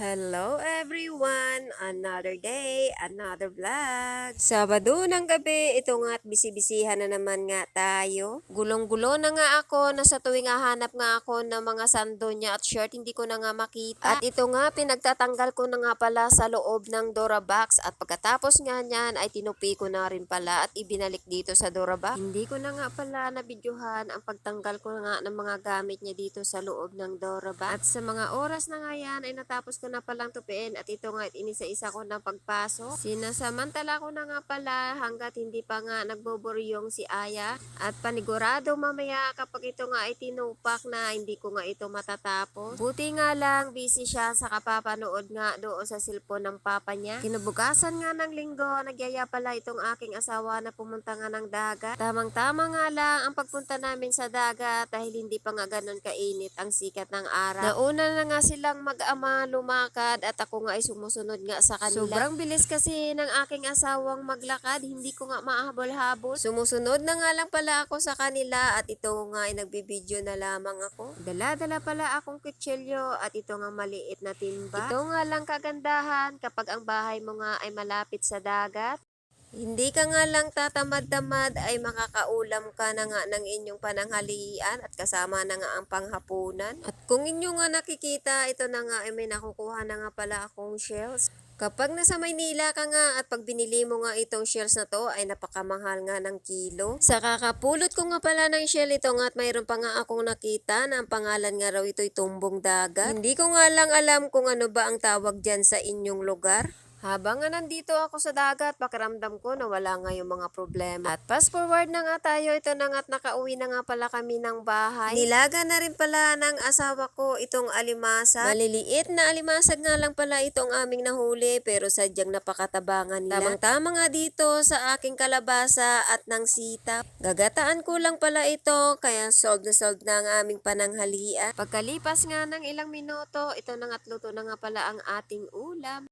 Hello everyone! Another day, another vlog. Sabado ng gabi, ito nga't bisibisihan na naman nga tayo. Gulong-gulo na nga ako na sa tuwing hahanap nga ako ng mga sando niya at shirt, hindi ko na nga makita. At ito nga, pinagtatanggal ko na nga pala sa loob ng Dora box at pagkatapos nga niyan ay tinupi ko na rin pala at ibinalik dito sa Dora box. Hindi ko na nga pala nabidyohan ang pagtanggal ko nga ng mga gamit niya dito sa loob ng Dora box. At sa mga oras na nga yan ay natapos ko na palang tupiin at ito nga inisa-isa ko ng pagpasok. Sinasamantala ko na nga pala hanggat hindi pa nga nagboboryong si Aya at panigurado mamaya kapag ito nga ay tinupak na hindi ko nga ito matatapos. Buti nga lang busy siya sa kapapanood nga doon sa cellphone ng papa niya. Kinabukasan nga ng linggo, nagyaya pala itong aking asawa na pumunta nga ng dagat. Tamang-tama nga lang ang pagpunta namin sa dagat dahil hindi pa nga ganun kainit ang sikat ng araw. Nauna na nga silang mag-ama lumakad at ako nga ay sumusunod nga sa kanila. Sobrang bilis kasi ng aking asawang maglakad, hindi ko nga mahabol-habol. Sumusunod na nga lang pala ako sa kanila at ito nga ay nagbibideo na lamang ako. Dala-dala pala akong kutsilyo at ito nga maliit na timba. Ito nga lang kagandahan kapag ang bahay mo nga ay malapit sa dagat. Hindi ka nga lang tatamad-tamad ay makakaulam ka na nga ng inyong pananghalian at kasama na nga ang panghapunan. At kung inyo nga nakikita, ito na nga ay may nakukuha na nga pala akong shells. Kapag nasa Maynila ka nga at pag binili mo nga itong shells na to ay napakamahal nga ng kilo. Sa kakapulot ko nga pala ng shell ito nga at mayroon pa nga akong nakita na ang pangalan nga raw ito'y tumbong dagat. Hindi ko nga lang alam kung ano ba ang tawag dyan sa inyong lugar. Habang nga nandito ako sa dagat, pakiramdam ko na wala nga yung mga problema. At fast forward na nga tayo, ito na nga at nakauwi na nga pala kami ng bahay. Nilaga na rin pala ng asawa ko itong alimasag. Maliliit na alimasag nga lang pala itong aming nahuli pero sadyang napakatabangan nila. Tamang-tama nga dito sa aking kalabasa at ng sitap. Gagataan ko lang pala ito kaya solved na ang aming pananghalian. Pagkalipas nga ng ilang minuto, ito na nga't luto na nga pala ang ating ulam.